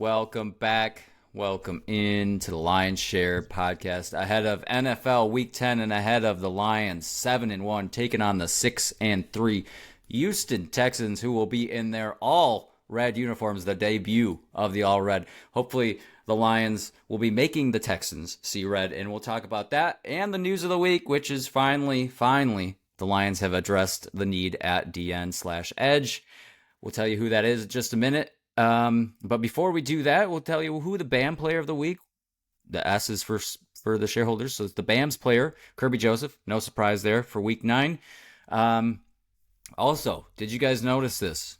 Welcome back. Welcome in to the Lions Share podcast ahead of NFL Week 10 and ahead of the Lions 7-1 taking on the 6-3 Houston Texans, who will be in their all red uniforms, the debut of the all red. Hopefully the Lions will be making the Texans see red, and we'll talk about that and the news of the week, which is finally the Lions have addressed the need at DN/edge. We'll tell you who that is in just a minute. But before we do that, we'll tell you who the BAM player of the week. The S is for the shareholders, so it's the BAM's player, Kirby Joseph. No surprise there for Week 9. Also, did you guys notice this?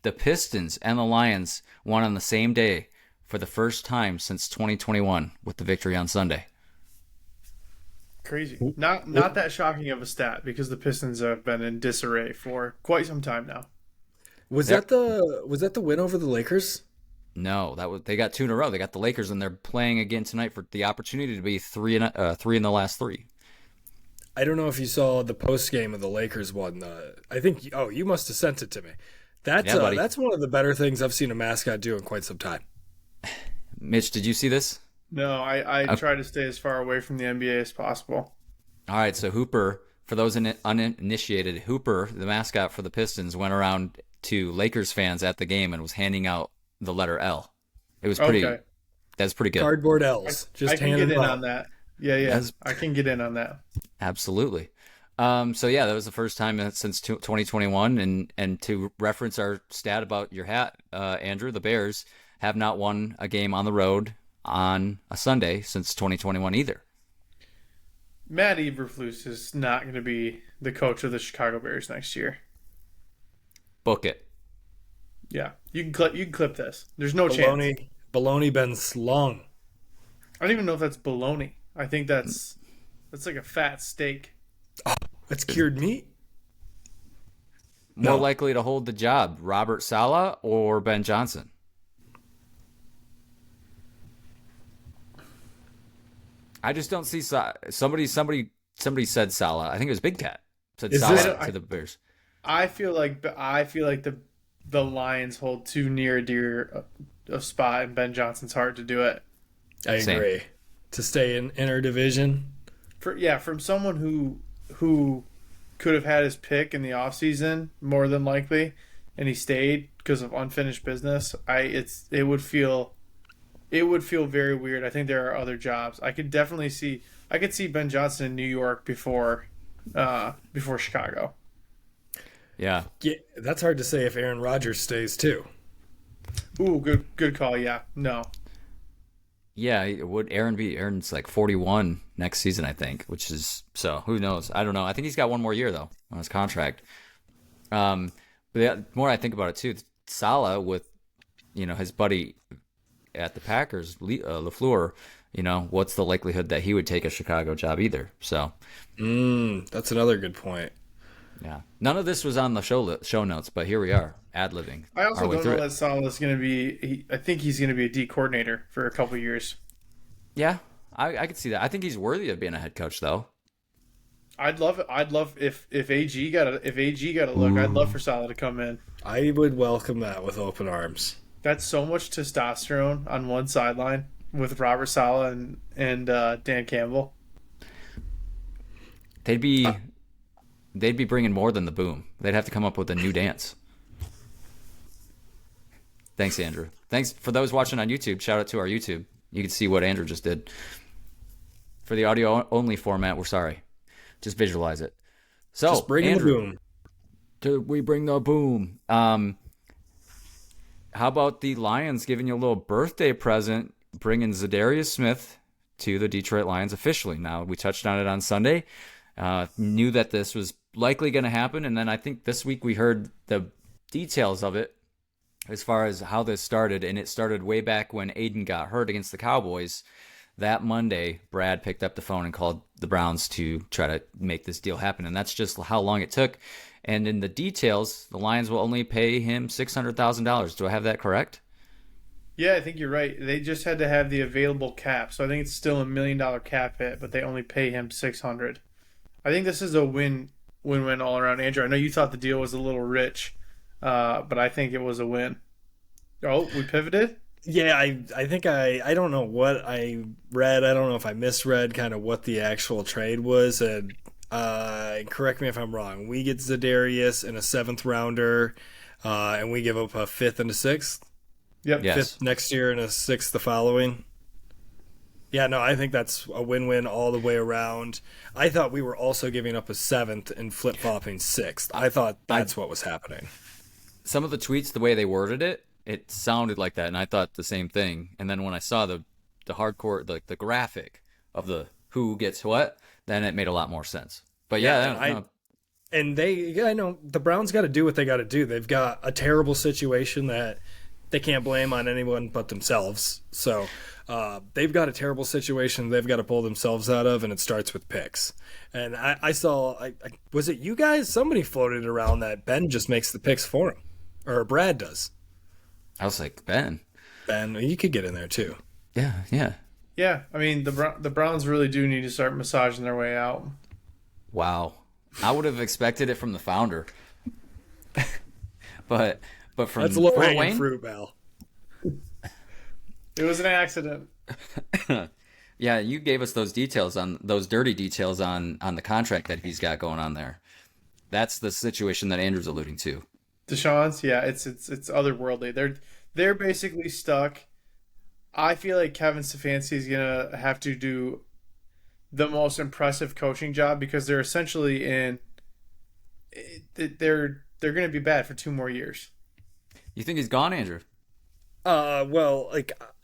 The Pistons and the Lions won on the same day for the first time since 2021 with the victory on Sunday. Crazy. Not that shocking of a stat because the Pistons have been in disarray for quite some time now. Was that the win over the Lakers? No, they got 2 in a row. They got the Lakers, and they're playing again tonight for the opportunity to be three in the last 3. I don't know if you saw the post game of the Lakers one. I think you must have sent it to me. That's one of the better things I've seen a mascot do in quite some time. Mitch, did you see this? No, I try to stay as far away from the NBA as possible. All right, so Hooper, for those uninitiated, Hooper, the mascot for the Pistons, went around to Lakers fans at the game and was handing out the letter L. It was pretty. Okay. That's pretty good. Cardboard L's. I can get in on that. Yeah. I can get in on that. Absolutely. So yeah, that was the first time since 2021. And to reference our stat about your hat, Andrew, the Bears have not won a game on the road on a Sunday since 2021 either. Matt Eberflus is not going to be the coach of the Chicago Bears next year. Book it. Yeah, you can clip this. There's no chance. Baloney been slung. I don't even know if that's baloney. I think that's like a fat steak. Oh, that's cured meat. More likely to hold the job, Robert Saleh or Ben Johnson? I just don't see somebody said Saleh. I think it was Big Cat said Saleh to the Bears. I feel like the Lions hold too near a dear a spot in Ben Johnson's heart to do it. I agree. To stay in inner division. From someone who could have had his pick in the offseason, more than likely, and he stayed because of unfinished business. It would feel very weird. I think there are other jobs. I could see Ben Johnson in New York before Chicago. Yeah, that's hard to say if Aaron Rodgers stays too. Ooh, good call. Yeah, no. Yeah, would Aaron be? Aaron's like 41 next season, I think, which is so. Who knows? I don't know. I think he's got one more year though on his contract. But the more I think about it too, Saleh with his buddy at the Packers, LaFleur. What's the likelihood that he would take a Chicago job either? So, that's another good point. Yeah, none of this was on the show notes, but here we are, ad-libbing. I also don't know that Saleh is going to be. I think he's going to be a D coordinator for a couple of years. Yeah, I could see that. I think he's worthy of being a head coach, though. I'd love it. I'd love if AG got a look. I'd love for Saleh to come in. I would welcome that with open arms. That's so much testosterone on one sideline with Robert Saleh and Dan Campbell. They'd be bringing more than the boom. They'd have to come up with a new dance. Thanks, Andrew. Thanks for those watching on YouTube. Shout out to our YouTube. You can see what Andrew just did. For the audio only format, we're sorry. Just visualize it. So, just bring Andrew, the boom. We bring the boom. How about the Lions giving you a little birthday present, bringing Za'Darius Smith to the Detroit Lions officially? Now, we touched on it on Sunday. Knew that this was likely going to happen, and then I think this week we heard the details of it as far as how this started, and it started way back when Aiden got hurt against the Cowboys. That Monday, Brad picked up the phone and called the Browns to try to make this deal happen, and that's just how long it took. And in the details, the Lions will only pay him $600,000. Do I have that correct? Yeah, I think you're right. They just had to have the available cap, so I think it's still $1 million cap hit, but they only pay him $600,000. I think this is a win-win all around. Andrew, I know you thought the deal was a little rich, but I think it was a win. Oh, we pivoted? Yeah, I think I don't know what I read. I don't know if I misread kind of what the actual trade was. And correct me if I'm wrong. We get Za'Darius in a 7th rounder, and we give up a 5th and a 6th. Yep. Yes. 5th next year and a 6th the following. Yeah, no, I think that's a win-win all the way around. I thought we were also giving up a 7th and flip-flopping 6th. I thought that's what was happening. Some of the tweets, the way they worded it, it sounded like that, and I thought the same thing. And then when I saw the hardcore, the graphic of the who gets what, then it made a lot more sense. But yeah, I know the Browns got to do what they got to do. They've got a terrible situation that they can't blame on anyone but themselves. So they've got a terrible situation they've got to pull themselves out of, and it starts with picks. And I saw, was it you guys? Somebody floated around that Ben just makes the picks for him, or Brad does. I was like, Ben, you could get in there too. Yeah. Yeah, I mean the Browns really do need to start massaging their way out. Wow, I would have expected it from the founder, but from that's low Fort hanging Wayne? fruit, Val. It was an accident. Yeah, you gave us those dirty details on the contract that he's got going on there. That's the situation that Andrew's alluding to. Deshaun's, yeah, it's otherworldly. They're basically stuck. I feel like Kevin Stefanski is gonna have to do the most impressive coaching job because they're essentially they're gonna be bad for 2 more years. You think he's gone, Andrew? Well,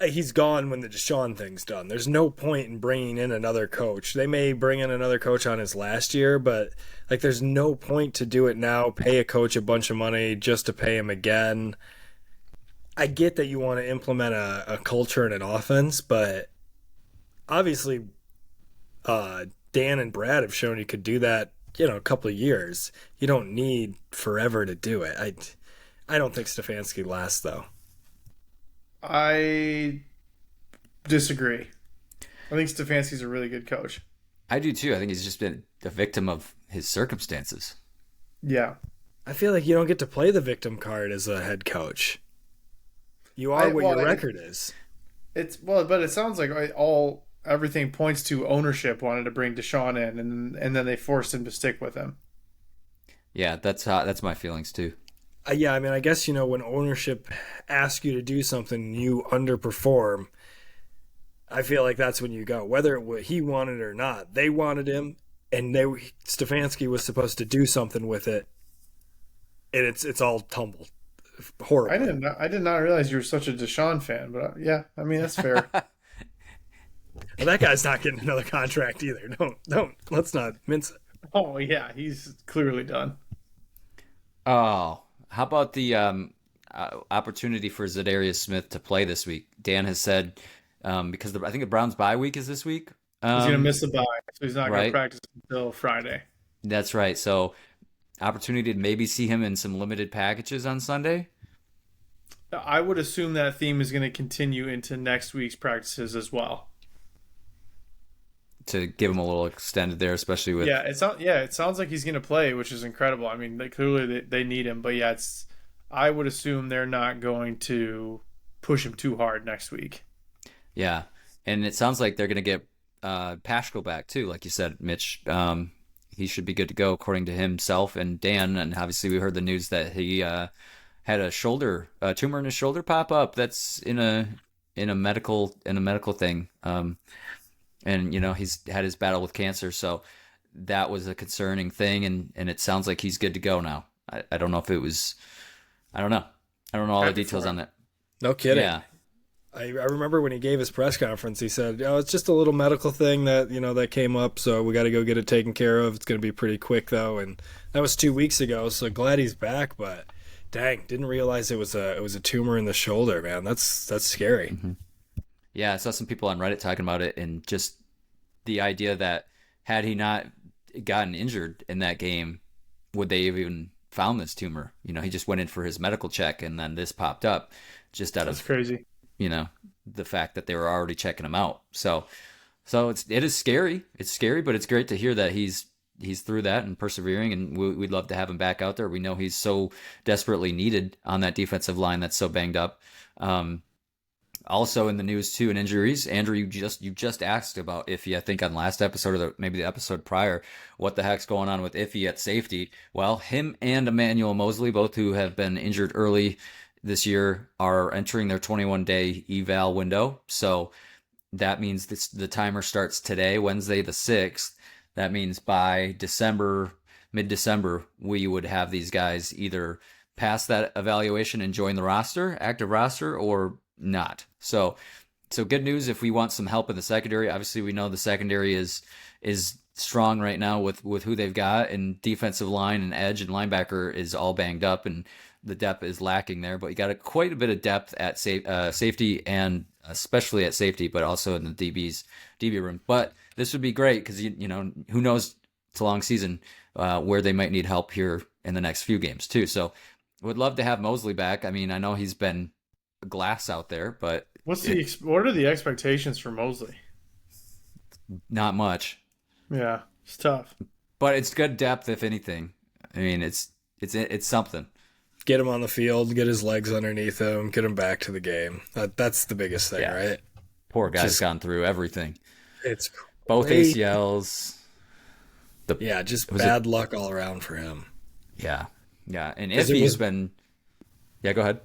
he's gone when the Deshaun thing's done. There's no point in bringing in another coach. They may bring in another coach on his last year, but there's no point to do it now. Pay a coach a bunch of money just to pay him again. I get that you want to implement a culture and an offense, but obviously, Dan and Brad have shown you could do that. A couple of years. You don't need forever to do it. I don't think Stefanski lasts though. I disagree. I think Stefanski's a really good coach. I do too. I think he's just been a victim of his circumstances. Yeah. I feel like you don't get to play the victim card as a head coach. You are what your record is. But it sounds like everything points to ownership wanted to bring Deshaun in, and then they forced him to stick with him. Yeah, that's my feelings too. Yeah, I mean, I guess, when ownership asks you to do something and you underperform, I feel like that's when you go. Whether he wanted it or not, they wanted him, and Stefanski was supposed to do something with it, and it's all tumbled. Horrible. I did not realize you were such a Deshaun fan, but yeah, I mean, that's fair. Well, that guy's not getting another contract either. Don't. Let's not mince it. Oh, yeah, he's clearly done. Oh, how about the opportunity for Za'Darius Smith to play this week? Dan has said because I think the Browns' bye week is this week. He's going to miss the bye, so he's not going right? to practice until Friday. That's right. So, opportunity to maybe see him in some limited packages on Sunday. I would assume that theme is going to continue into next week's practices as well. To give him a little extended there, especially with it sounds like he's going to play, which is incredible. I mean, clearly they need him, but yeah, I would assume they're not going to push him too hard next week. Yeah, and it sounds like they're going to get Paschal back too, like you said, Mitch. He should be good to go according to himself and Dan. And obviously, we heard the news that he had a tumor in his shoulder pop up. That's in a medical thing. And he's had his battle with cancer, so that was a concerning thing. And it sounds like he's good to go now. I don't know if it was. I don't know all the details on that. No kidding. Yeah. I remember when he gave his press conference, he said, it's just a little medical thing that, that came up, so we got to go get it taken care of. It's going to be pretty quick, though. And that was 2 weeks ago, so glad he's back. But, dang, didn't realize it was a tumor in the shoulder, man. That's scary. Mm-hmm. Yeah, I saw some people on Reddit talking about it, and just the idea that had he not gotten injured in that game, would they have even found this tumor? He just went in for his medical check, and then this popped up just out That's of crazy. The fact that they were already checking him out. So it is scary. It's scary, but it's great to hear that he's through that and persevering, and we'd love to have him back out there. We know he's so desperately needed on that defensive line that's so banged up. Also in the news too, in injuries, Andrew, you just asked about Iffy, I think on last episode or maybe the episode prior, what the heck's going on with Iffy at safety? Well, him and Emmanuel Mosley, both who have been injured early this year, are entering their 21-day eval window. So that means the timer starts today, Wednesday the 6th. That means by mid-December, we would have these guys either pass that evaluation and join the roster, active roster, or not. So good news if we want some help in the secondary. Obviously, we know the secondary is strong right now with who they've got, and defensive line and edge and linebacker is all banged up, and the depth is lacking there. But you got quite a bit of depth at safety, and especially at safety, but also in the DB room. But this would be great because you know, who knows, it's a long season where they might need help here in the next few games too. So would love to have Mosley back. I mean, I know he's been glass out there, but what are the expectations for Mosley? Not much. Yeah, it's tough. But it's good depth, if anything. I mean, it's something. Get him on the field, get his legs underneath him, get him back to the game. That's the biggest thing, right? Poor guy's gone through everything. It's both great. ACLs. Just bad luck all around for him. Yeah. And if he's been, go ahead.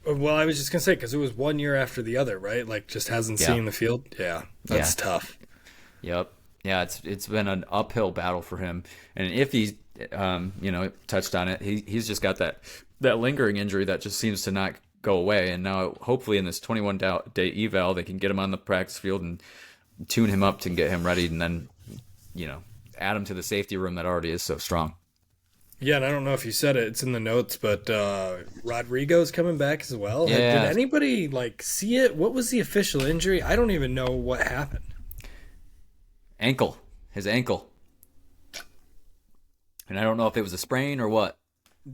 Well, I was just gonna say because it was 1 year after the other, right? Like just hasn't seen the field. Yeah, that's tough. Yep. Yeah, it's been an uphill battle for him. And if he's, touched on it, he's just got that lingering injury that just seems to not go away. And now hopefully in this 21-day eval, they can get him on the practice field and tune him up to get him ready, and then, add him to the safety room that already is so strong. Yeah, and I don't know if you said it, it's in the notes, but Rodrigo's coming back as well. Yeah. Did anybody see it? What was the official injury? I don't even know what happened. His ankle. And I don't know if it was a sprain or what.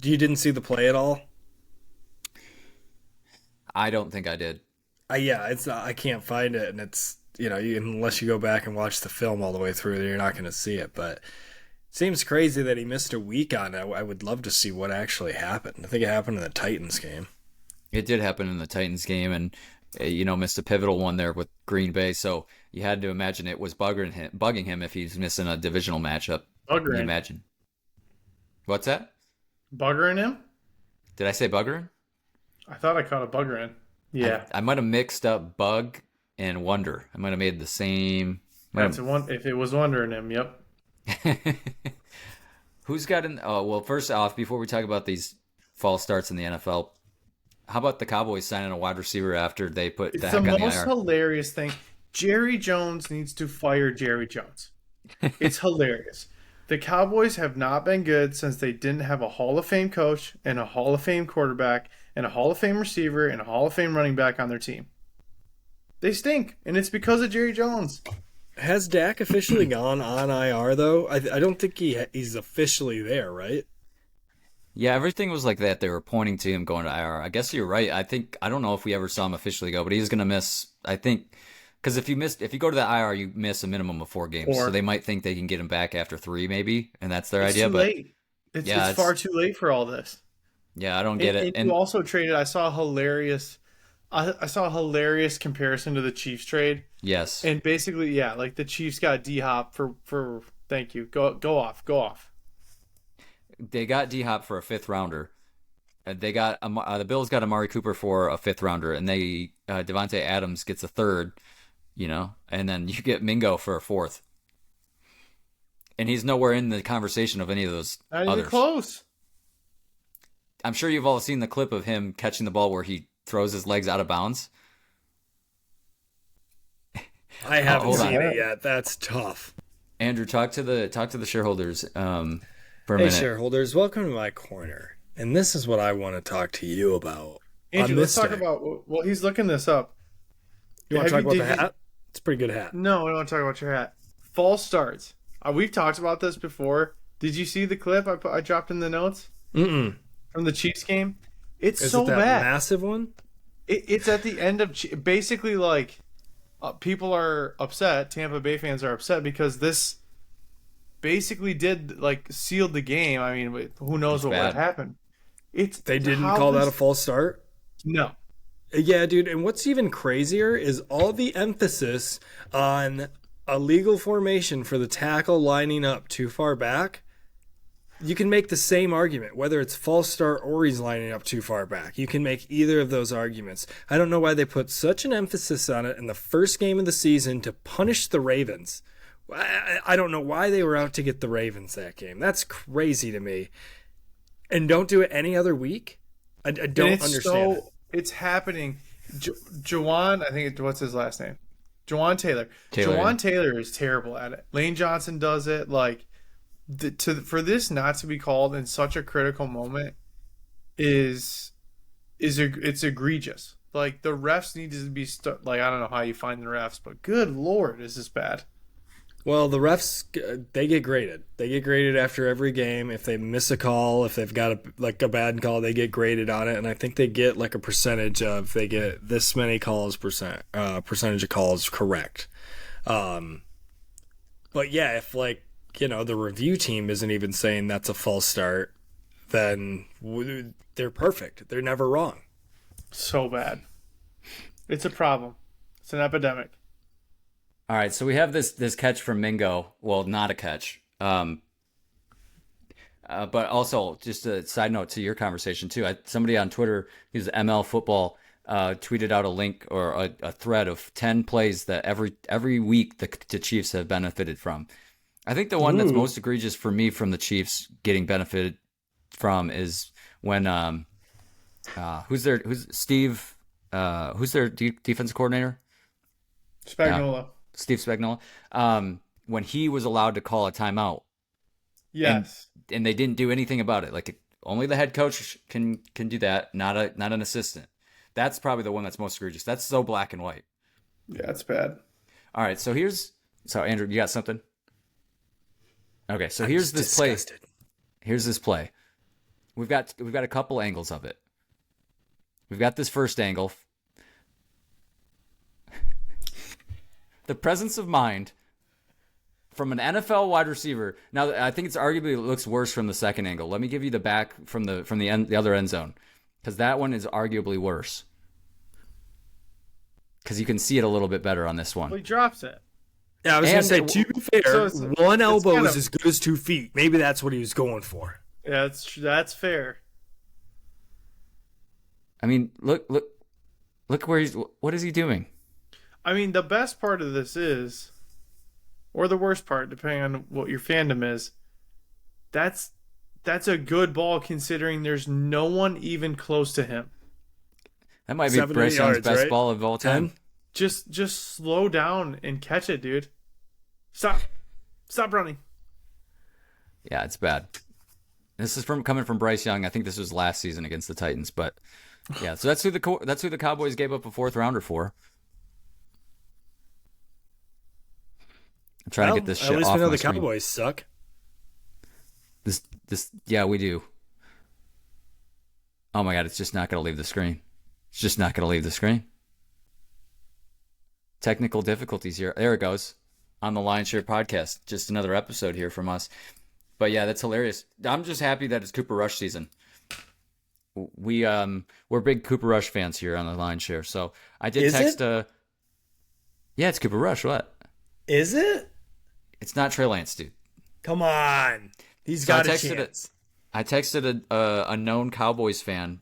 You didn't see the play at all? I don't think I did. I can't find it, and it's, unless you go back and watch the film all the way through, you're not going to see it, but seems crazy that he missed a week on it. I would love to see what actually happened. I think it happened in the Titans game. It did happen in the Titans game, and missed a pivotal one there with Green Bay. So you had to imagine it was bugging him if he's missing a divisional matchup. Buggering. Imagine. What's that? Buggering him? Did I say buggering? I thought I caught a buggering. Yeah. I might have mixed up bug and wonder. I might have made the same. If it was wondering him, yep. Who's got in? Oh, well, first off, before we talk about these fall starts in the NFL, how about the Cowboys signing a wide receiver after they put the heck on the IR? It's the most hilarious thing. Jerry Jones needs to fire Jerry Jones. It's hilarious. The Cowboys have not been good since they didn't have a Hall of Fame coach and a Hall of Fame quarterback and a Hall of Fame receiver and a Hall of Fame running back on their team. They stink, and it's because of Jerry Jones. Has Dak officially gone on IR, though? I don't think he's officially there, right? Yeah, everything was like that. They were pointing to him going to IR. I guess you're right. I don't know if we ever saw him officially go, but he's going to miss, I think, because if you go to the IR, you miss a minimum of 4 games. So they might think they can get him back after 3, maybe, and that's their idea. Too late. It's far too late for all this. Yeah, I don't get it. And you also traded. I saw a hilarious comparison to the Chiefs trade. Yes. And basically, the Chiefs got D-Hop for thank you. Go off. They got D-Hop for a 5th rounder. They got the Bills got Amari Cooper for a 5th rounder, and they Devontae Adams gets a 3rd, and then you get Mingo for a 4th. And he's nowhere in the conversation of any of those Not others. even close. I'm sure you've all seen the clip of him catching the ball where he throws his legs out of bounds. I haven't seen it yet. That's tough. Andrew, talk to the shareholders for a minute. Hey, shareholders, welcome to my corner. And this is what I want to talk to you about. Andrew, let's talk about. Well, he's looking this up. You want to talk about the hat? It's a pretty good hat. No, I don't want to talk about your hat. Fall starts. We've talked about this before. Did you see the clip I dropped in the notes? From the Chiefs game? It's so that bad. Massive one? It's at the end of basically people are upset. Tampa Bay fans are upset because this basically sealed the game. I mean, who knows what would have happened? They didn't call that a false start? No. Yeah, dude. And what's even crazier is all the emphasis on a legal formation for the tackle lining up too far back. You can make the same argument, whether it's false start or he's lining up too far back. You can make either of those arguments. I don't know why they put such an emphasis on it in the first game of the season to punish the Ravens. I don't know why they were out to get the Ravens that game. That's crazy to me. And don't do it any other week? I don't understand it. It's happening. Jawan, I think what's his last name? Jawan Taylor. Jawan Taylor is terrible at it. Lane Johnson does it. Like, for this not to be called in such a critical moment it's egregious. Like, the refs need to be like, I don't know how you find the refs, but good Lord, is this bad? Well, the refs, they get graded. They get graded after every game. If they miss a call, if they've got a bad call, they get graded on it. And I think they get like a percentage of, they get this many calls, percentage of calls correct. But yeah, if like, the review team isn't even saying that's a false start, then they're perfect. They're never wrong. So bad. It's a problem. It's an epidemic. All right, so we have this catch from Mingo. Well, not a catch. But also, just a side note to your conversation, too. Somebody on Twitter, who's ML Football, tweeted out a link or a thread of 10 plays that every week the Chiefs have benefited from. I think the one that's most egregious for me from the Chiefs getting benefited from is when who's their defensive coordinator? Spagnuolo. Steve Spagnuolo, when he was allowed to call a timeout. Yes. And they didn't do anything about it. Like, only the head coach can do that, not an assistant. That's probably the one that's most egregious. That's so black and white. Yeah, it's bad. All right, so Andrew, you got something? Okay, so here's this play. Here's this play. We've got a couple angles of it. We've got this first angle. The presence of mind from an NFL wide receiver. Now, I think it looks worse from the second angle. Let me give you the back from the other end zone, because that one is arguably worse. Because you can see it a little bit better on this one. Well, he drops it. Yeah, I was going to say, to be fair, one elbow is as good as 2 feet. Maybe that's what he was going for. Yeah, that's fair. I mean, look where what is he doing? I mean, the best part of this is, or the worst part, depending on what your fandom is, that's a good ball considering there's no one even close to him. That might be Bryce Young's best ball of all time. Just slow down and catch it, dude. Stop running. Yeah, it's bad. This is coming from Bryce Young. I think this was last season against the Titans, but yeah. So that's who the Cowboys gave up a 4th rounder for. I'm trying to get this shit off. At least we know the screen. Cowboys suck. Yeah, we do. Oh my God, it's just not going to leave the screen. It's just not going to leave the screen. Technical difficulties here. There it goes. On the Lion Share podcast. Just another episode here from us. But yeah, that's hilarious. I'm just happy that it's Cooper Rush season. We're big Cooper Rush fans here on the Lion Share. So I did text yeah, it's Cooper Rush. What? Is it? It's not Trey Lance, dude. Come on. He's got a chance. I texted a known Cowboys fan.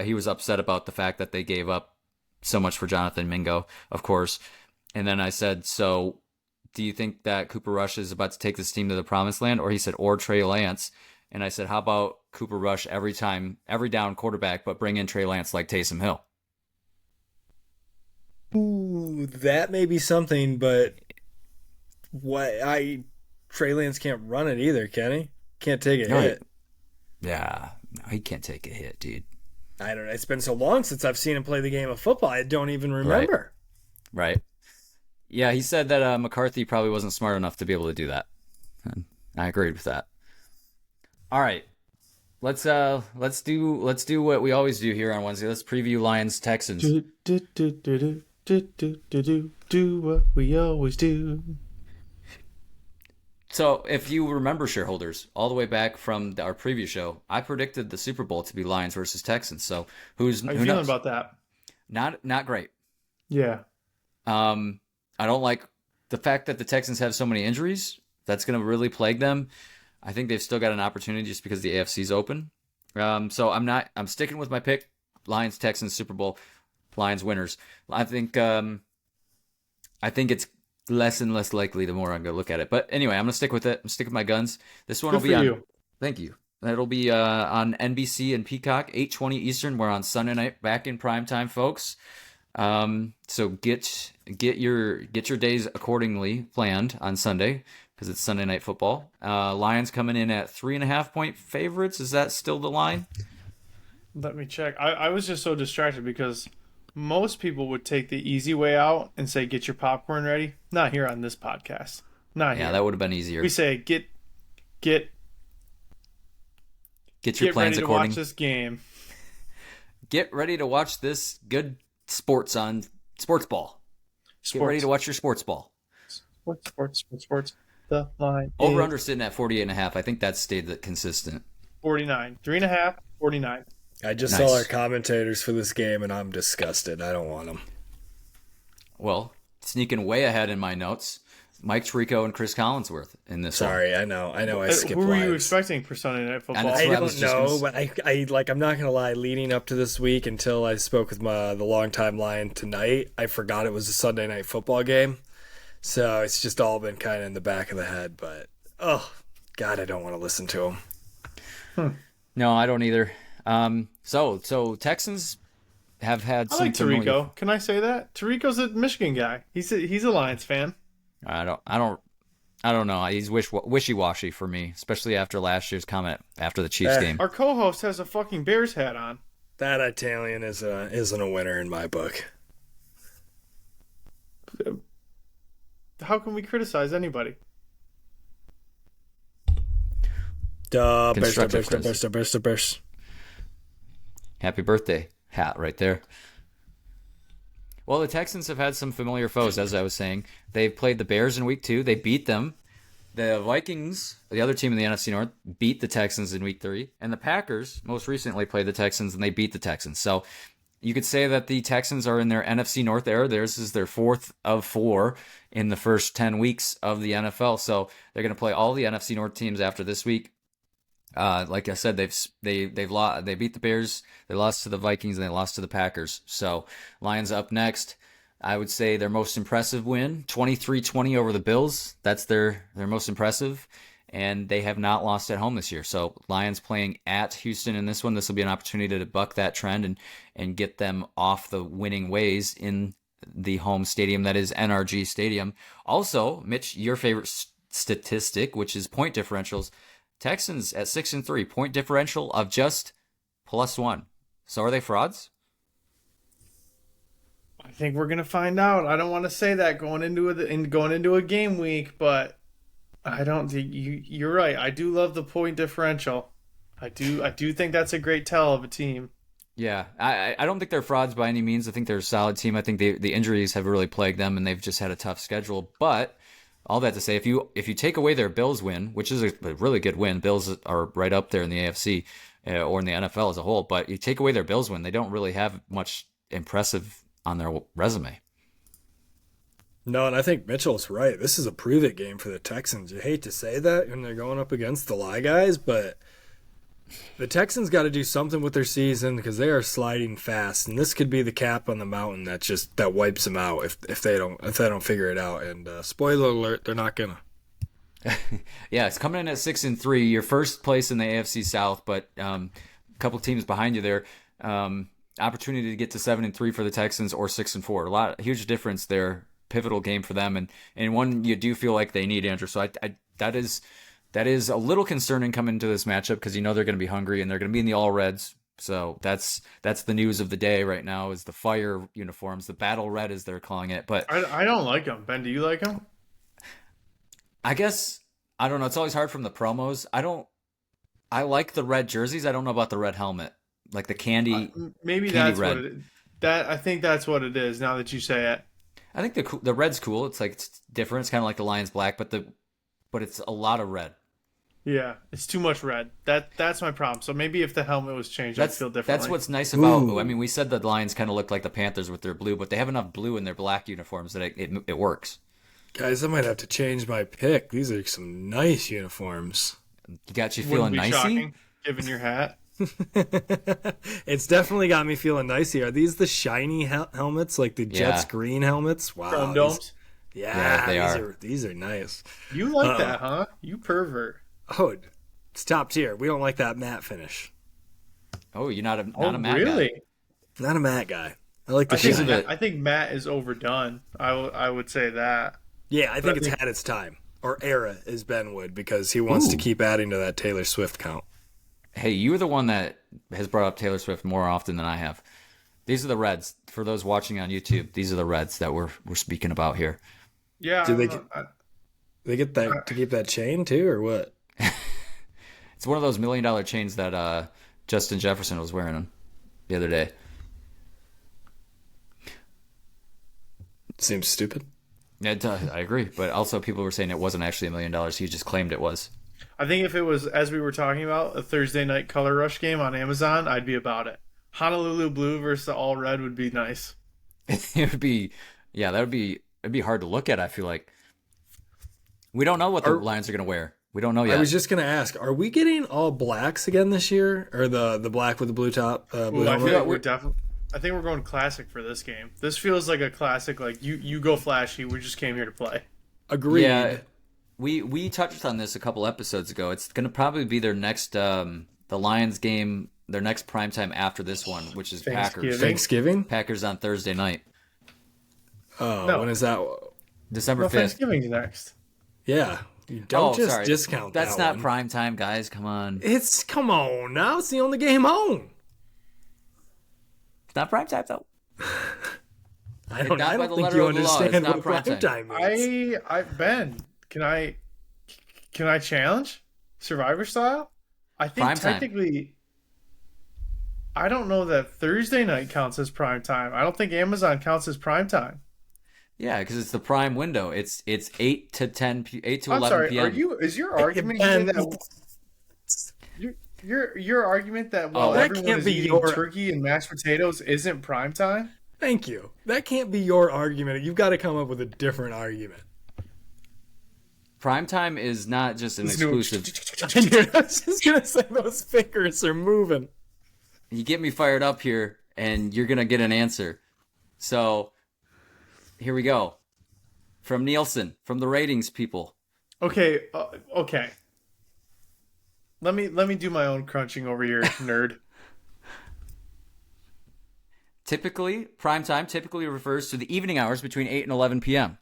He was upset about the fact that they gave up so much for Jonathan Mingo, of course. And then I said, so do you think that Cooper Rush is about to take this team to the promised land? Or he said, or Trey Lance. And I said, how about Cooper Rush every down quarterback, but bring in Trey Lance like Taysom Hill? Ooh, that may be something, but Trey Lance can't run it either, can he? Can't take a hit. Yeah, no, he can't take a hit, dude. I don't know. It's been so long since I've seen him play the game of football. I don't even remember. Right. Yeah, he said that McCarthy probably wasn't smart enough to be able to do that. And I agreed with that. All right. Let's do what we always do here on Wednesday. Let's preview Lions Texans. Do what we always do. So, if you remember, shareholders, all the way back from our preview show, I predicted the Super Bowl to be Lions versus Texans. So, How you feeling about that? Not great. Yeah. I don't like the fact that the Texans have so many injuries. That's going to really plague them. I think they've still got an opportunity just because the AFC's open. So I'm sticking with my pick. Lions, Texans, Super Bowl. Lions winners. I think it's less and less likely the more I'm going to look at it. But anyway, I'm going to stick with it. I'm sticking with my guns. This one Good will be for on. you. Thank you. That'll be on NBC and Peacock, 8:20 Eastern. We're on Sunday night, back in prime time, folks. So get your days accordingly planned on Sunday because it's Sunday night football. Lions coming in at 3.5-point favorites. Is that still the line? Let me check. I was just so distracted because most people would take the easy way out and say, get your popcorn ready. Not here on this podcast. Not here. Yeah, that would have been easier. We say, get your plans ready to according. watch this game. Get ready to watch this good sports on sports ball. Get ready to watch your sports ball. Sports. The line. Over under sitting at 48.5. I think that's stayed consistent. 49. 3.5, 49. I just saw our commentators for this game, and I'm disgusted. I don't want them. Well, sneaking way ahead in my notes, Mike Tirico and Chris Collinsworth in this one. Sorry, I know. I skipped Who were you lives. expecting for Sunday Night Football? That's I what I was don't just know, gonna but I'm not gonna lie. Leading up to this week, until I spoke with the longtime Lion tonight, I forgot it was a Sunday Night Football game. So it's just all been kind of in the back of the head. But oh God, I don't want to listen to him. No, I don't either. So Texans have had I some like familiar- Tirico. Can I say that? Tirico's a Michigan guy. He's a Lions fan. I don't know. He's wishy-washy for me, especially after last year's comment after the Chiefs game. Our co-host has a fucking Bears hat on. That Italian isn't a winner in my book. How can we criticize anybody? Constructive Burst. Happy birthday hat right there. Well, the Texans have had some familiar foes, as I was saying. They've played the Bears in week 2. They beat them. The Vikings, the other team in the NFC North, beat the Texans in week 3. And the Packers most recently played the Texans, and they beat the Texans. So you could say that the Texans are in their NFC North era. Theirs is their 4th of 4 in the first 10 weeks of the NFL. So they're going to play all the NFC North teams after this week. Like I said, they've lost. They beat the Bears. They lost to the Vikings, and they lost to the Packers. So Lions up next. I would say their most impressive win, 23-20 over the Bills. That's their most impressive, and they have not lost at home this year. So Lions playing at Houston in this one. This will be an opportunity to buck that trend and get them off the winning ways in the home stadium that is NRG Stadium. Also, Mitch, your favorite statistic, which is point differentials. Texans at 6-3, point differential of just +1. So are they frauds? I think we're gonna find out. I don't want to say that going into a game week, but I don't think you're right. I do love the point differential. I do think that's a great tell of a team. Yeah, I don't think they're frauds by any means. I think they're a solid team. I think the injuries have really plagued them, and they've just had a tough schedule. But all that to say, if you take away their Bills win, which is a really good win, Bills are right up there in the AFC or in the NFL as a whole. But you take away their Bills win, they don't really have much impressive on their resume. No, and I think Mitchell's right. This is a prove-it game for the Texans. You hate to say that when they're going up against the lie guys, but the Texans got to do something with their season because they are sliding fast, and this could be the cap on the mountain that wipes them out if they don't figure it out. And spoiler alert, they're not gonna. Yeah, it's coming in at 6-3, your first place in the AFC South, but a couple teams behind you there. Opportunity to get to 7-3 for the Texans or 6-4. Huge difference there. Pivotal game for them, and one you do feel like they need, Andrew. So that is a little concerning coming into this matchup because you know they're going to be hungry and they're going to be in the all reds. So that's the news of the day right now is the fire uniforms, the battle red as they're calling it. But I don't like them. Ben, do you like them? I guess I don't know. It's always hard from the promos. I like the red jerseys. I don't know about the red helmet, like the candy. Maybe candy that's red. what it. I think that's what it is. Now that you say it. I think the red's cool. It's different. It's kind of like the Lions black, but it's a lot of red. Yeah, it's too much red. That's my problem. So maybe if the helmet was changed, I'd feel differently. That's what's nice about. Ooh. I mean, we said the Lions kind of look like the Panthers with their blue, but they have enough blue in their black uniforms that it works. Guys, I might have to change my pick. These are some nice uniforms. Got you Wouldn't feeling be nicey? shocking, given your hat. It's definitely got me feeling nicey. Are these the shiny helmets, like the Jets Yeah. green helmets? Wow. Chrome domes. Yeah, they these are. These are nice. You like that, huh? You pervert. Oh, it's top tier. We don't like that matte finish. Oh, you're not a Matt really? guy. Not a matte guy. I like the I think, shine. I think Matt is overdone. I would say that. Yeah, I think it's had its time. Or era, as Ben would, because he wants to keep adding to that Taylor Swift count. Hey, you're the one that has brought up Taylor Swift more often than I have. These are the Reds. For those watching on YouTube, these are the Reds that we're speaking about here. Yeah. Do they get that to keep that chain too, or what? It's one of those $1 million chains that Justin Jefferson was wearing the other day. Seems stupid. It does, I agree, but also people were saying it wasn't actually $1 million. He just claimed it was. I think if it was, as we were talking about, a Thursday night Color Rush game on Amazon, I'd be about it. Honolulu Blue versus the All Red would be nice. It would be, yeah, it'd be hard to look at. I feel like we don't know what the Lions are going to wear. We don't know yet. I was just gonna ask: are we getting all blacks again this year, or the black with the blue top? Blue I feel helmet? like we're definitely. I think we're going classic for this game. This feels like a classic. Like you go flashy. We just came here to play. Agreed. Yeah, we touched on this a couple episodes ago. It's going to probably be their next the Lions game, their next primetime after this one, which is Packers. Thanksgiving? Packers on Thursday night, Oh, No. when is that? December No, 5th. Thanksgiving's next. Yeah. You don't just sorry. discount That's that not one. prime time, guys. Come on. Come on now. It's the only game on. It's not prime time though. I don't Not by the think letter you of the law. It's understand not what prime prime time. time means. Ben, can I challenge Survivor style? I think Prime time. technically, I don't know that Thursday night counts as prime time. I don't think Amazon counts as prime time. Yeah, because it's the prime window. It's 8 to 8 to I'm 11 sorry. p.m. Is your argument your argument that while that everyone can't is be eating your- turkey and mashed potatoes isn't prime time? Thank you. That can't be your argument. You've got to come up with a different argument. Prime time is not just an exclusive. I was just gonna say those fingers are moving. You get me fired up here, and you're gonna get an answer. So here we go. From Nielsen, from the ratings people. Okay, okay. Let me do my own crunching over here, nerd. Typically, prime time typically refers to the evening hours between 8 and 11 p.m.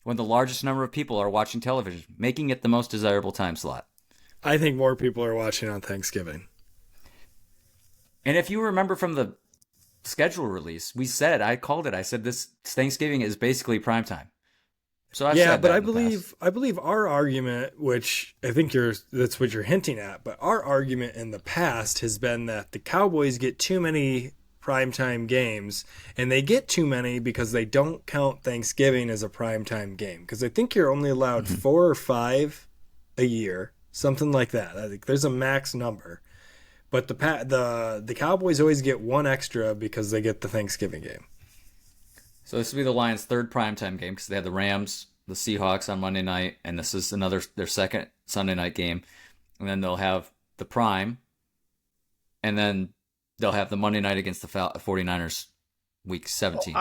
when the largest number of people are watching television, making it the most desirable time slot. I think more people are watching on Thanksgiving. And if you remember from the schedule release, I called it. I said this Thanksgiving is basically prime time. So I've Yeah, said but that I in the past. believe our argument, which I think that's what you're hinting at, but our argument in the past has been that the Cowboys get too many primetime games, and they get too many because they don't count Thanksgiving as a primetime game. Because I think you're only allowed 4 or 5 a year, something like that. I think there's a max number. But the Cowboys always get one extra because they get the Thanksgiving game. So this will be the Lions' third primetime game because they had the Rams, the Seahawks on Monday night, and this is their second Sunday night game. And then they'll have the prime, and then they'll have the Monday night against the 49ers week 17.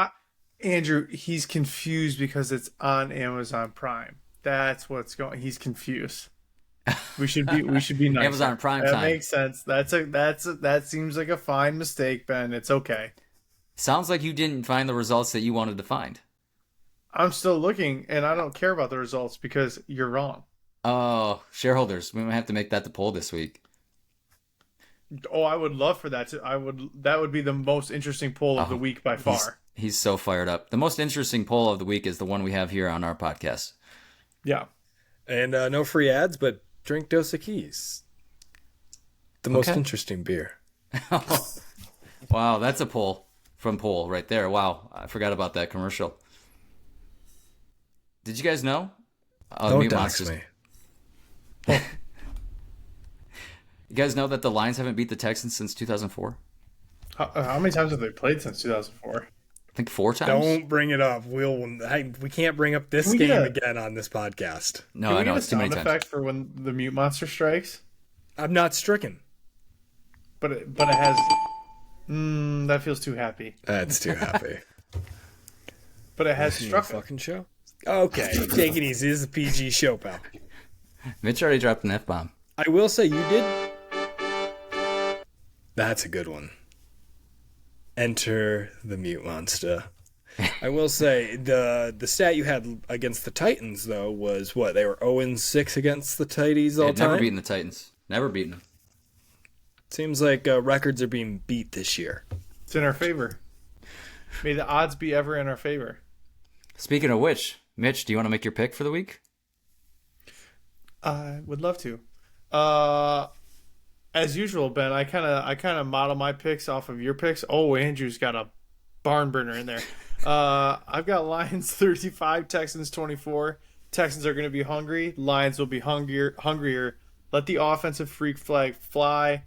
Andrew, he's confused because it's on Amazon Prime. That's what's going. He's confused. We should be nice. Amazon Prime That time. makes sense. That seems like a fine mistake, Ben. It's okay. Sounds like you didn't find the results that you wanted to find. I'm still looking, and I don't care about the results because you're wrong. Oh, shareholders, we might have to make that the poll this week. Oh, I would love for that to. That would be the most interesting poll of the week by far. He's so fired up. The most interesting poll of the week is the one we have here on our podcast. Yeah. And no free ads, but drink Dos Equis. The most Okay. interesting beer. Wow, that's a poll from poll right there. Wow, I forgot about that commercial. Did you guys know? Don't dox me. You guys know that the Lions haven't beat the Texans since 2004? How many times have they played since 2004? I think 4 times. Don't bring it up. We can't bring up this game again on this podcast. No, Can we I know get a it's too many sound times. effect for when the mute monster strikes? I'm not stricken. But it has. That feels too happy. That's too happy. But it has Struck struck. fucking show. Okay, take it easy. This is a PG show, pal. Mitch already dropped an F-bomb. I will say you did. That's a good one. Enter the mute monster. I will say the stat you had against the Titans though was what they were 0-6 against the Titans all time. Never beaten the Titans. Never beaten them. Seems like records are being beat this year. It's in our favor. May the odds be ever in our favor. Speaking of which, Mitch, do you want to make your pick for the week? I would love to. As usual, Ben, I kind of model my picks off of your picks. Oh, Andrew's got a barn burner in there. I've got Lions 35, Texans 24. Texans are going to be hungry. Lions will be hungrier. Let the offensive freak flag fly.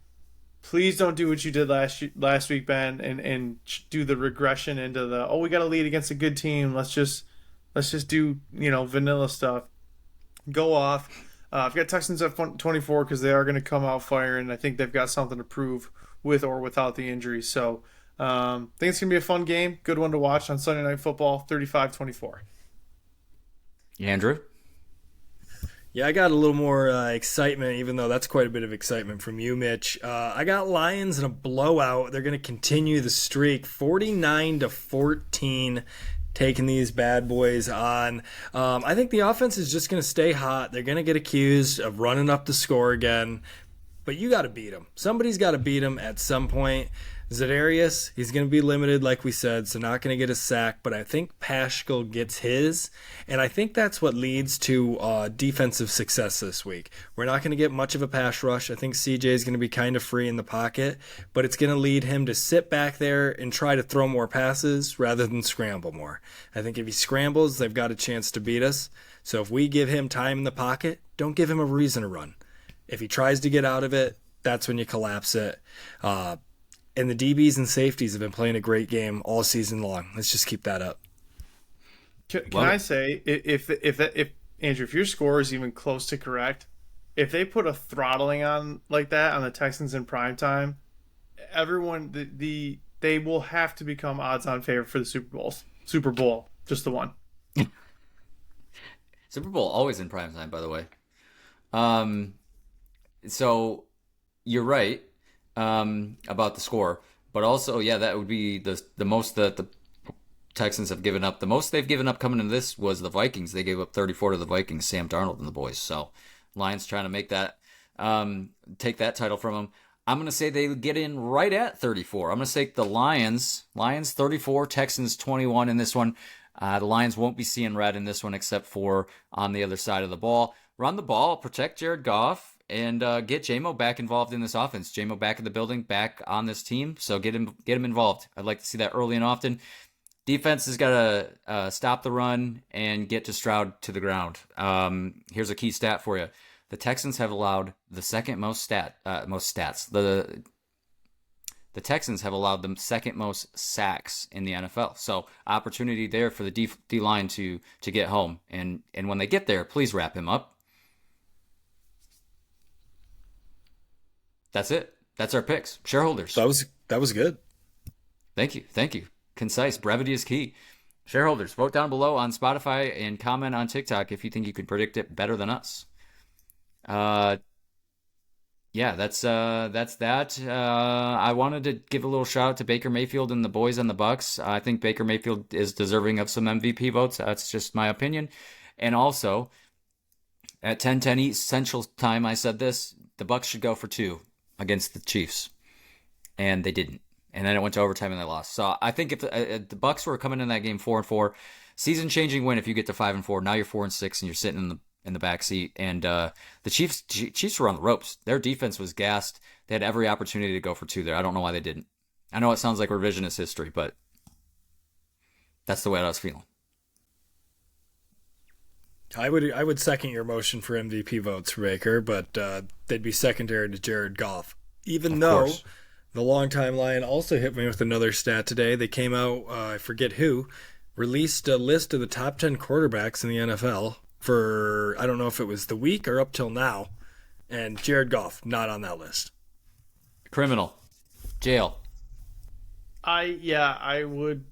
Please don't do what you did last week, Ben, and do the regression into the we got to lead against a good team. Let's just do vanilla stuff. Go off. I've got Texans at 24 because they are going to come out firing. I think they've got something to prove with or without the injury. So I think it's going to be a fun game. Good one to watch on Sunday Night Football, 35-24. Andrew? Yeah, I got a little more excitement, even though that's quite a bit of excitement from you, Mitch. I got Lions in a blowout. They're going to continue the streak, 49-14. Taking these bad boys on. I think the offense is just going to stay hot. They're going to get accused of running up the score again. But you got to beat them. Somebody's got to beat them at some point. Za'Darius, he's going to be limited, like we said, so not going to get a sack. But I think Paschal gets his. And I think that's what leads to defensive success this week. We're not going to get much of a pass rush. I think CJ is going to be kind of free in the pocket. But it's going to lead him to sit back there and try to throw more passes rather than scramble more. I think if he scrambles, they've got a chance to beat us. So if we give him time in the pocket, don't give him a reason to run. If he tries to get out of it, that's when you collapse it. And the DBs and safeties have been playing a great game all season long. Let's just keep that up. Can I say, if Andrew, if your score is even close to correct, if they put a throttling on like that on the Texans in prime time, everyone they will have to become odds-on favorite for the Super Bowl, just the one. Super Bowl always in prime time, by the way. So you're right about the score, but also, yeah, that would be the most that the Texans have given up. The most they've given up coming into this was the Vikings. They gave up 34 to the Vikings, Sam Darnold and the boys. So Lions trying to make that, take that title from them. I'm going to say they get in right at 34. I'm going to say the Lions 34, Texans 21 in this one. The Lions won't be seeing red in this one except for on the other side of the ball. Run the ball, protect Jared Goff, and get J-Mo back involved in this offense. J-Mo back in the building, back on this team, so get him involved. I'd like to see that early and often. Defense has got to stop the run and get to Stroud to the ground. Here's a key stat for you. The Texans have allowed the second most stats. The Texans have allowed the second most sacks in the NFL. So opportunity there for the D-line to get home. And when they get there, please wrap him up. That's it. That's our picks. Shareholders. That was good. Thank you. Concise. Brevity is key. Shareholders, vote down below on Spotify and comment on TikTok if you think you can predict it better than us. Yeah, that's that. I wanted to give a little shout out to Baker Mayfield and the boys on the Bucks. I think Baker Mayfield is deserving of some MVP votes. That's just my opinion. And also, at 10:10 East Central Time, I said this: the Bucks should go for 2 against the Chiefs, and they didn't. And then it went to overtime and they lost. So I think if the Bucks were coming in that game 4-4, season-changing win if you get to 5-4. Now you're 4-6 and you're sitting in the back seat. And the Chiefs were on the ropes. Their defense was gassed. They had every opportunity to go for 2 there. I don't know why they didn't. I know it sounds like revisionist history, but that's the way I was feeling. I would second your motion for MVP votes for Baker, but they'd be secondary to Jared Goff. Even though the longtime Lion also hit me with another stat today. They came out, I forget who, released a list of the top 10 quarterbacks in the NFL for, I don't know if it was the week or up till now, and Jared Goff not on that list. Criminal. Jail. I would.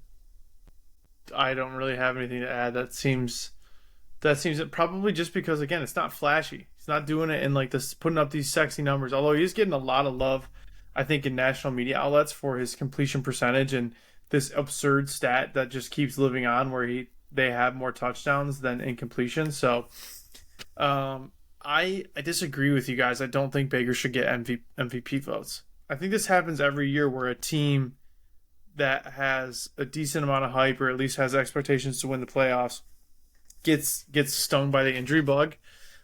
I don't really have anything to add. That seems probably just because, again, it's not flashy. He's not doing it in like this, putting up these sexy numbers. Although he's getting a lot of love, I think, in national media outlets for his completion percentage and this absurd stat that just keeps living on, where they have more touchdowns than incompletion. So, I disagree with you guys. I don't think Baker should get MVP votes. I think this happens every year where a team that has a decent amount of hype, or at least has expectations to win the playoffs, gets stung by the injury bug.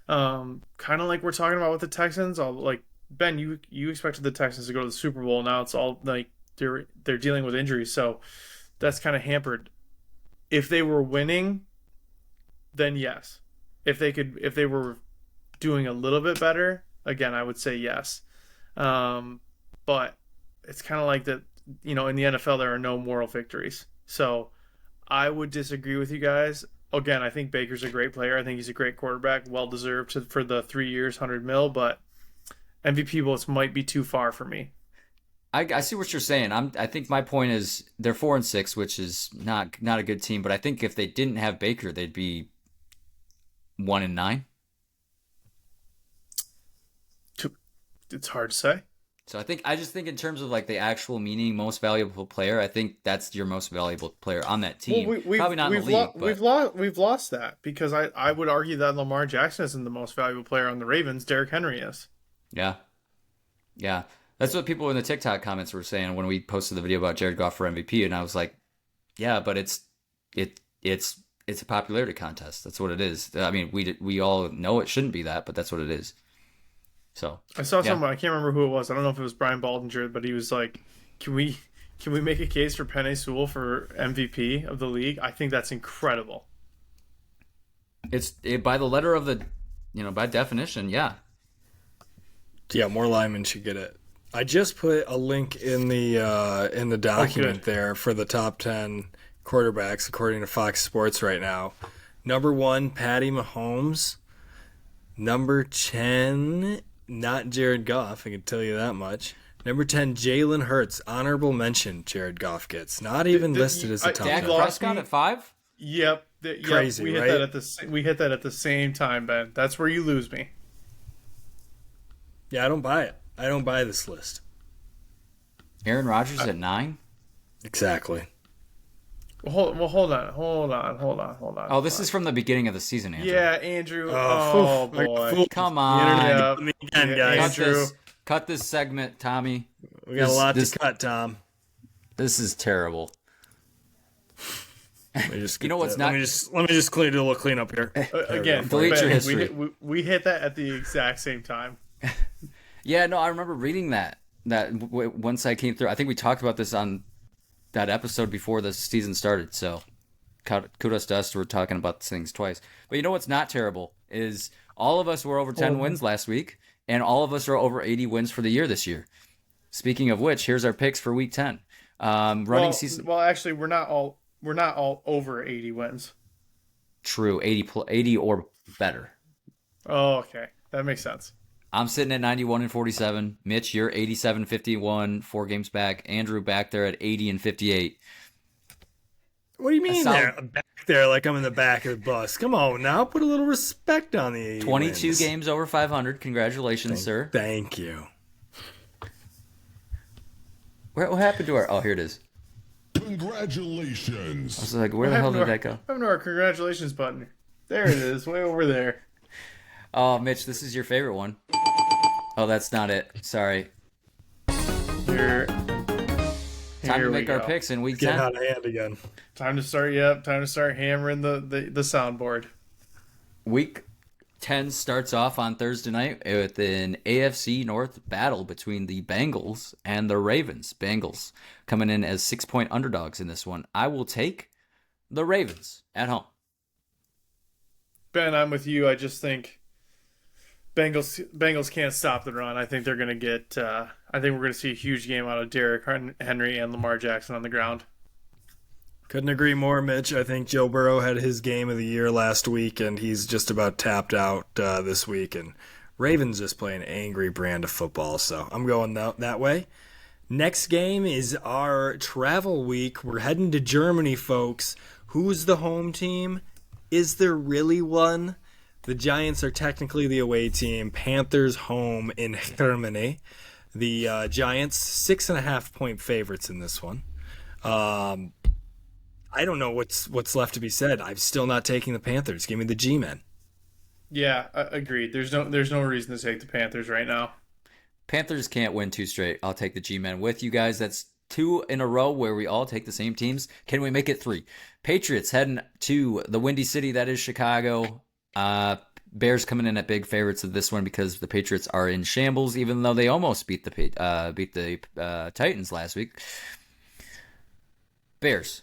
Kind of like we're talking about with the Texans. Like, Ben, you expected the Texans to go to the Super Bowl. Now it's all like they're dealing with injuries, so that's kind of hampered. If they were winning, then yes. If they were doing a little bit better, again, I would say yes. But it's kind of like that, in the NFL, there are no moral victories. So I would disagree with you guys. Again, I think Baker's a great player. I think he's a great quarterback, well-deserved for the 3 years, $100 million, but MVP votes might be too far for me. I see what you're saying. I think my point is they're 4-6, which is not a good team, but I think if they didn't have Baker, they'd be 1-9. It's hard to say. So I just think in terms of like the actual meaning, most valuable player, I think that's your most valuable player on that team. Well, Probably not in the league, but we've lost that, because I would argue that Lamar Jackson isn't the most valuable player on the Ravens. Derrick Henry is. Yeah. That's what people in the TikTok comments were saying when we posted the video about Jared Goff for MVP, and I was like, yeah, but it's a popularity contest. That's what it is. I mean, we all know it shouldn't be that, but that's what it is. So I saw someone, I can't remember who it was. I don't know if it was Brian Baldinger, but he was like, "Can we make a case for Penei Sewell for MVP of the league?" I think that's incredible. By the letter of the, by definition, yeah. Yeah, more linemen should get it. I just put a link in the document there for the top 10 quarterbacks according to Fox Sports right now. Number 1, Patty Mahomes. Number 10, not Jared Goff, I can tell you that much. Number 10, Jalen Hurts. Honorable mention Jared Goff gets. Not even listed as a top 10. Dak Prescott at 5? Yep. Crazy, we hit right? We hit that at the same time, Ben. That's where you lose me. Yeah, I don't buy it. I don't buy this list. Aaron Rodgers at 9? Exactly. Hold on. Oh, this is from the beginning of the season, Andrew. Yeah, Andrew. Oh boy. Come on. Yeah. Again, guys. Cut this segment, Tommy. We got a lot to cut, Tom. This is terrible. Let me just you know what's not? Let me just do a little cleanup here. Again, delete your history. We hit that at the exact same time. Yeah, no, I remember reading that once I came through. I think we talked about this on that episode before the season started. So kudos to us for talking about things twice. But you know what's not terrible is all of us were over 10 wins last week, and all of us are over 80 wins for the year this year. Speaking of which, here's our picks for Week 10. Season. Well, actually, we're not all over 80 wins. True, 80 or better. Oh, okay, that makes sense. I'm sitting at 91-47. Mitch, you're 87-51, 4 games back. Andrew back there at 80-58. What do you mean there? Back there like I'm in the back of the bus. Come on now, put a little respect on the 80 22 wins. games over 500. Congratulations, sir. Thank you. What happened to our... Oh, here it is. Congratulations. I was like, where the hell did that go? What happened to our congratulations button? There it is, way over there. Oh, Mitch, this is your favorite one. Oh, that's not it. Sorry. Here Time to make our picks in Week 10. Get out of hand again. Time to start hammering the soundboard. Week 10 starts off on Thursday night with an AFC North battle between the Bengals and the Ravens. Bengals coming in as 6-point underdogs in this one. I will take the Ravens at home. Ben, I'm with you. I just think Bengals can't stop the run. I think they're going to get. I think we're going to see a huge game out of Derrick Henry and Lamar Jackson on the ground. Couldn't agree more, Mitch. I think Joe Burrow had his game of the year last week, and he's just about tapped out this week. And Ravens just play an angry brand of football, so I'm going that way. Next game is our travel week. We're heading to Germany, folks. Who's the home team? Is there really one? The Giants are technically the away team. Panthers home in Germany. The Giants 6.5-point favorites in this one. I don't know what's left to be said. I'm still not taking the Panthers. Give me the G-men. Yeah, agreed. There's no reason to take the Panthers right now. Panthers can't win 2 straight. I'll take the G-men with you guys. That's 2 in a row where we all take the same teams. Can we make it 3? Patriots heading to the Windy City that is Chicago. Bears coming in at big favorites of this one because the Patriots are in shambles, even though they almost beat the Titans last week. Bears.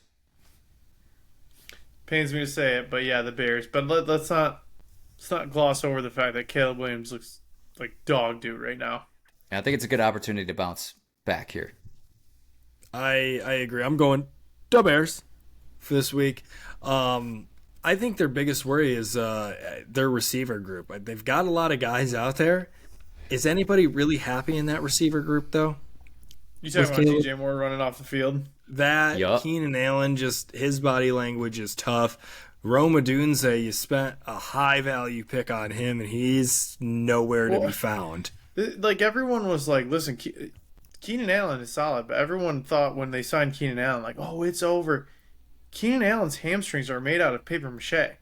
Pains me to say it, but yeah, the Bears. But let's not gloss over the fact that Caleb Williams looks like dog dude right now. I think it's a good opportunity to bounce back here. I agree. I'm going the Bears for this week. I think their biggest worry is their receiver group. They've got a lot of guys out there. Is anybody really happy in that receiver group, though? You talking about DJ Moore running off the field? That, yep. Keenan Allen, just his body language is tough. Rome Odunze, you spent a high-value pick on him, and he's nowhere to be found. Like, everyone was like, listen, Keenan Allen is solid, but everyone thought when they signed Keenan Allen, like, oh, it's over. Keenan Allen's hamstrings are made out of paper mache.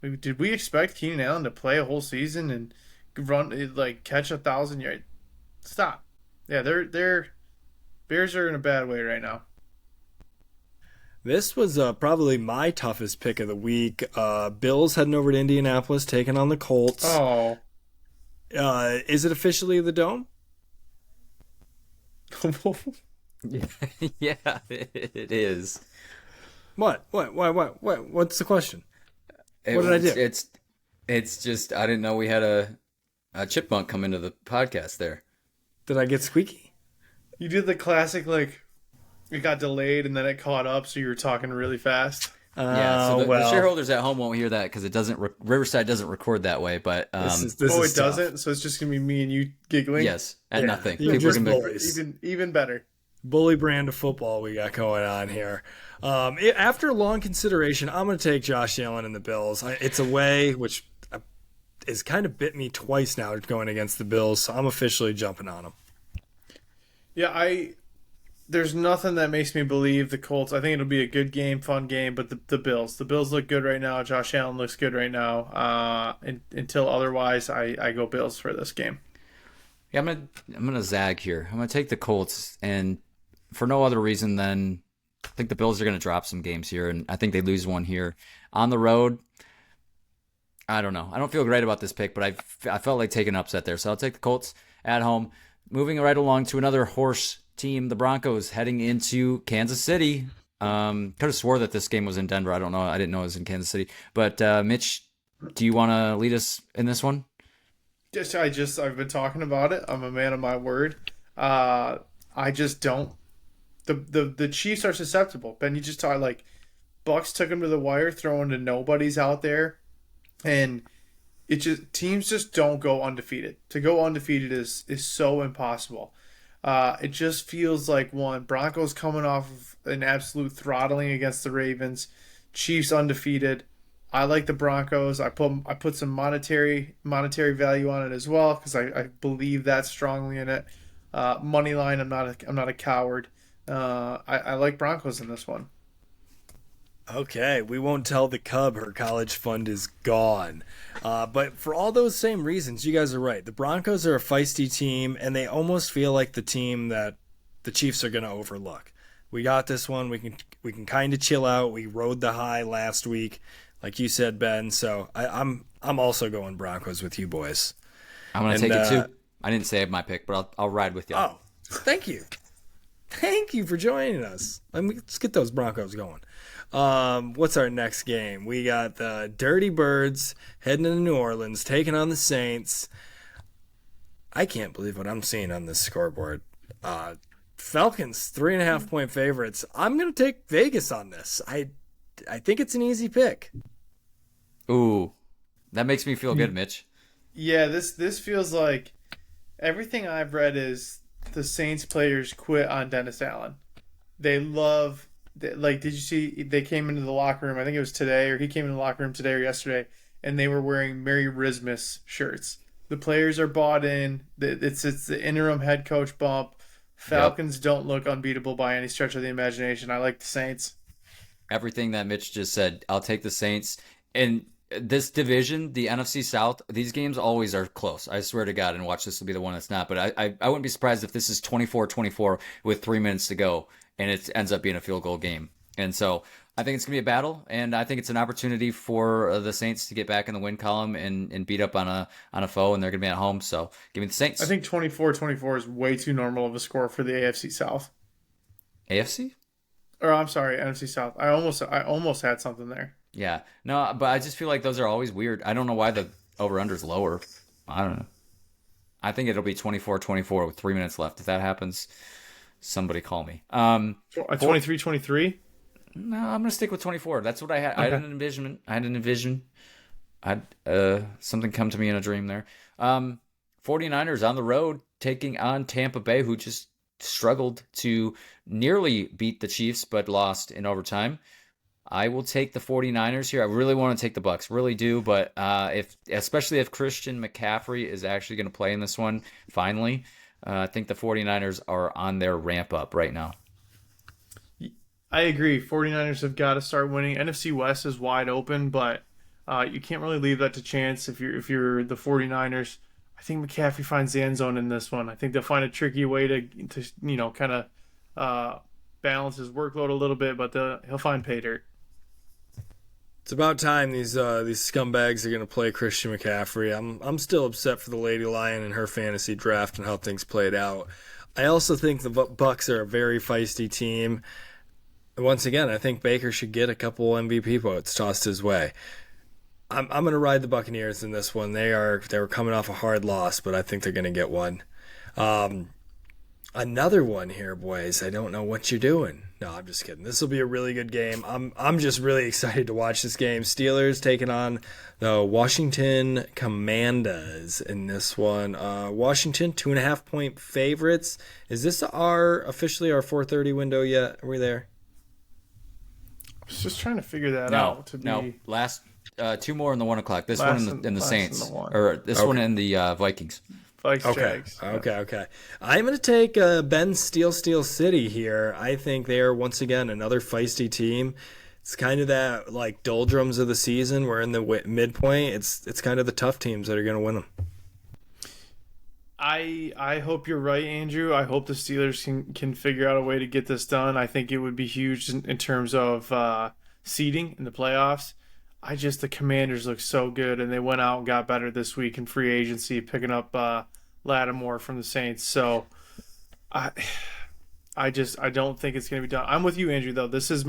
Did we expect Keenan Allen to play a whole season and run, like, catch 1,000 yards? Stop. Yeah, they're Bears are in a bad way right now. This was probably my toughest pick of the week. Bills heading over to Indianapolis, taking on the Colts. Oh. Is it officially the Dome? Yeah, it is. What? What's the question? What did I do? It's just I didn't know we had a chipmunk come into the podcast there. Did I get squeaky? You did the classic, like, it got delayed and then it caught up, so you were talking really fast. Yeah, so the shareholders at home won't hear that because it doesn't. Riverside doesn't record that way, but it doesn't. So it's just gonna be me and you giggling. Yes, and nothing. Even better. Bully brand of football we got going on here. After long consideration, I'm going to take Josh Allen and the Bills. It's away, which has kind of bit me twice now going against the Bills, so I'm officially jumping on them. Yeah, there's nothing that makes me believe the Colts. I think it'll be a good game, fun game, but the Bills look good right now. Josh Allen looks good right now. Until otherwise, I go Bills for this game. Yeah, I'm gonna zag here. I'm gonna take the Colts, and for no other reason than I think the Bills are gonna drop some games here, and I think they lose one here on the road. I don't know. I don't feel great about this pick, but I felt like taking an upset there, so I'll take the Colts at home. Moving right along to another horse team, the Broncos heading into Kansas City. Could have swore that this game was in Denver. I don't know. I didn't know it was in Kansas City. But Mitch, do you want to lead us in this one? I've been talking about it. I'm a man of my word. I just don't. The Chiefs are susceptible. Ben, you just talked like Bucks took them to the wire, throwing to nobodies out there, and teams just don't go undefeated. To go undefeated is so impossible. It just feels like Broncos coming off of an absolute throttling against the Ravens, Chiefs undefeated. I like the Broncos. I put some monetary value on it as well because I believe that strongly in it. Money line. I'm not a coward. I like Broncos in this one. Okay, we won't tell the Cub her college fund is gone. But for all those same reasons, you guys are right. The Broncos are a feisty team, and they almost feel like the team that the Chiefs are going to overlook. We got this one. We can kind of chill out. We rode the high last week, like you said, Ben. So I'm also going Broncos with you boys. I'm going to take it too. I didn't say my pick, but I'll ride with you. Oh, thank you. Thank you for joining us. Let's get those Broncos going. What's our next game? We got the Dirty Birds heading into New Orleans, taking on the Saints. I can't believe what I'm seeing on this scoreboard. Falcons 3.5-point favorites. I'm gonna take Vegas on this. I think it's an easy pick. Ooh, that makes me feel good, Mitch. Yeah, this feels like everything I've read is the Saints players quit on Dennis Allen. They love, like, did you see they came into the locker room? I think it was today, or he came into the locker room today or yesterday, and they were wearing Merry Christmas shirts. The players are bought in. It's the interim head coach bump. Falcons don't look unbeatable by any stretch of the imagination. I like the Saints. Everything that Mitch just said, I'll take the Saints. And this division, the NFC South, these games always are close. I swear to God, and watch this will be the one that's not. But I wouldn't be surprised if this is 24-24 with 3 minutes to go, and it ends up being a field goal game. And so I think it's going to be a battle, and I think it's an opportunity for the Saints to get back in the win column and beat up on a foe, and they're going to be at home. So give me the Saints. I think 24-24 is way too normal of a score for the AFC South. AFC? Or I'm sorry, NFC South. I almost had something there. Yeah. No, but I just feel like those are always weird. I don't know why the over-under is lower. I don't know. I think it'll be 24-24 with 3 minutes left. If that happens, somebody call me. 23-23? No, I'm going to stick with 24. That's what I had. Okay. I had an envision. I had something come to me in a dream there. 49ers on the road taking on Tampa Bay, who just struggled to nearly beat the Chiefs but lost in overtime. I will take the 49ers here. I really want to take the Bucs, really do. But especially if Christian McCaffrey is actually going to play in this one, finally, I think the 49ers are on their ramp up right now. I agree. 49ers have got to start winning. NFC West is wide open, but you can't really leave that to chance if you're the 49ers. I think McCaffrey finds the end zone in this one. I think they'll find a tricky way to kind of balance his workload a little bit, but he'll find pay dirt. It's about time these scumbags are going to play Christian McCaffrey. I'm still upset for the Lady Lion and her fantasy draft and how things played out. I also think the Bucs are a very feisty team. Once again, I think Baker should get a couple MVP votes tossed his way. I'm going to ride the Buccaneers in this one. They were coming off a hard loss, but I think they're going to get one. Another one here, boys. I don't know what you're doing. No, I'm just kidding. This will be a really good game. I'm just really excited to watch this game. Steelers taking on the Washington Commanders in this one. Washington 2.5-point favorites. Is this officially our 4:30 window yet? Are we there? I was just trying to figure that out. No, last two more in the 1 o'clock. This one in the Saints, or this one in the Vikings. Okay. I'm going to take Ben Steel City here. I think they are, once again, another feisty team. It's kind of that, like, doldrums of the season. We're in the midpoint. It's kind of the tough teams that are going to win them. I hope you're right, Andrew. I hope the Steelers can figure out a way to get this done. I think it would be huge in terms of seeding in the playoffs. The Commanders look so good, and they went out and got better this week in free agency, picking up Lattimore from the Saints. So I don't think it's going to be done. I'm with you, Andrew, though. This will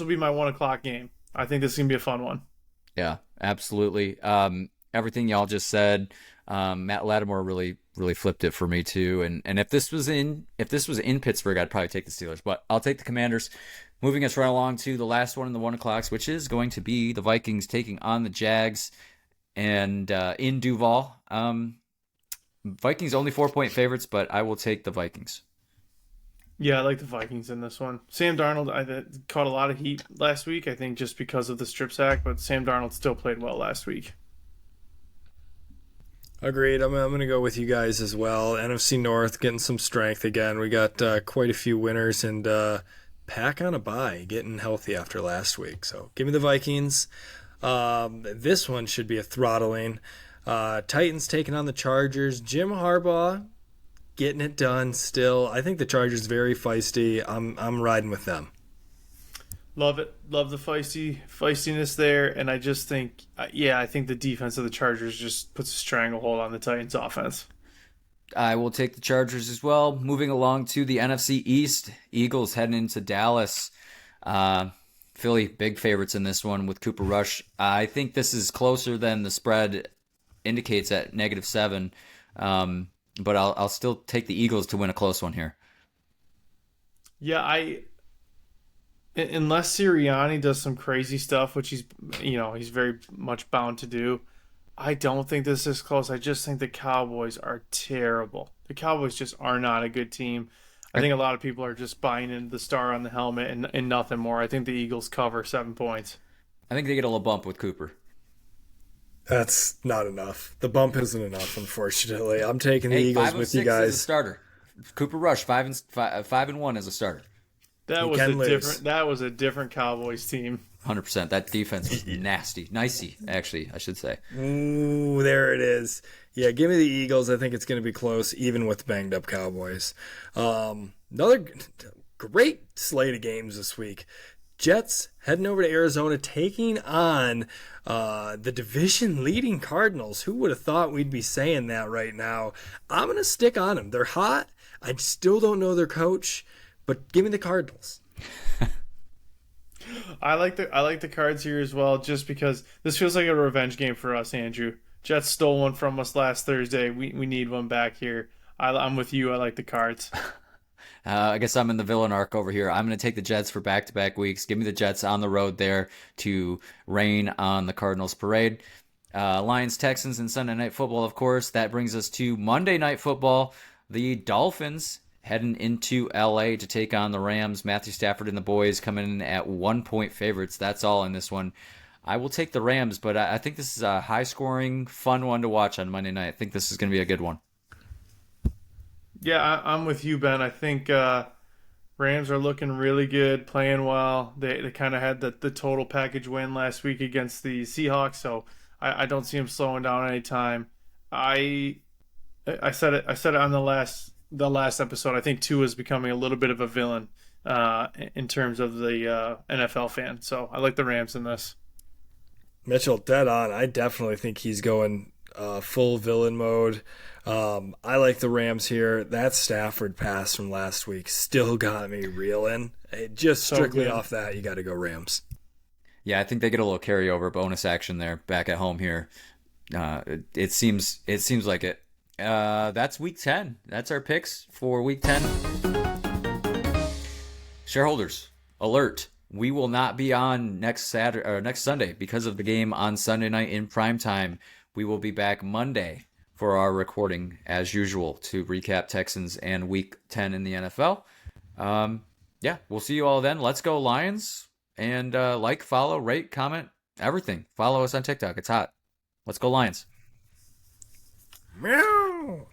be my 1 o'clock game. I think this is going to be a fun one. Yeah, absolutely. Everything y'all just said, Matt Lattimore really flipped it for me too. And if this was in Pittsburgh, I'd probably take the Steelers, but I'll take the Commanders. Moving us right along to the last one in the 1 o'clocks, which is going to be the Vikings taking on the Jags and in Duval. Vikings only 4-point favorites, but I will take the Vikings. Yeah, I like the Vikings in this one. Sam Darnold caught a lot of heat last week, I think, just because of the strip sack, but Sam Darnold still played well last week. Agreed. I'm going to go with you guys as well. NFC North getting some strength again. We got quite a few winners, and Pack on a bye, getting healthy after last week. So give me the Vikings. This one should be a throttling. Titans taking on the Chargers. Jim Harbaugh getting it done still. I think the Chargers very feisty. I'm riding with them. Love it. Love the feistiness there. And I just think, I think the defense of the Chargers just puts a stranglehold on the Titans offense. I will take the Chargers as well. Moving along to the NFC East, Eagles heading into Dallas. Philly, big favorites in this one with Cooper Rush. I think this is closer than the spread indicates at -7. But I'll still take the Eagles to win a close one here. Yeah, unless Sirianni does some crazy stuff, which he's very much bound to do, I don't think this is close. I just think the Cowboys are terrible. The Cowboys just are not a good team. I think a lot of people are just buying into the star on the helmet and nothing more. I think the Eagles cover 7 points. I think they get a little bump with Cooper. That's not enough. The bump isn't enough, unfortunately. I'm taking the Eagles with you 5-6 guys. as a starter. Cooper Rush 5-1 as a starter. That was a different Cowboys team. 100%. That defense was nasty. Nicey, actually, I should say. Ooh, there it is. Yeah, give me the Eagles. I think it's going to be close, even with banged up Cowboys. Another great slate of games this week. Jets heading over to Arizona, taking on the division-leading Cardinals. Who would have thought we'd be saying that right now? I'm going to stick on them. They're hot. I still don't know their coach, but give me the Cardinals. I like the Cards here as well, just because this feels like a revenge game for us, Andrew. Jets stole one from us last Thursday. We need one back here. I'm with you. I like the Cards. I guess I'm in the villain arc over here. I'm going to take the Jets for back-to-back weeks. Give me the Jets on the road there to rain on the Cardinals parade. Lions, Texans, and Sunday Night Football, of course. That brings us to Monday Night Football. The Dolphins heading into L.A. to take on the Rams. Matthew Stafford and the boys coming in at 1-point favorites. That's all in this one. I will take the Rams, but I think this is a high-scoring, fun one to watch on Monday night. I think this is going to be a good one. Yeah, I'm with you, Ben. I think Rams are looking really good, playing well. They kind of had the total package win last week against the Seahawks, so I don't see them slowing down anytime. I said it on the last episode. I think Tua is becoming a little bit of a villain in terms of the NFL fan. So I like the Rams in this. Mitchell, dead on. I definitely think he's going full villain mode. I like the Rams here. That Stafford pass from last week still got me reeling. Just strictly off that, you got to go Rams. Yeah, I think they get a little carryover bonus action there back at home here. It seems like it. That's week 10. That's our picks for week 10. Shareholders, alert. We will not be on next Sunday because of the game on Sunday night in prime time. We will be back Monday for our recording as usual to recap Texans and week 10 in the NFL. Yeah, we'll see you all then. Let's go Lions. And like, follow, rate, comment, everything. Follow us on TikTok. It's hot. Let's go Lions. Meow.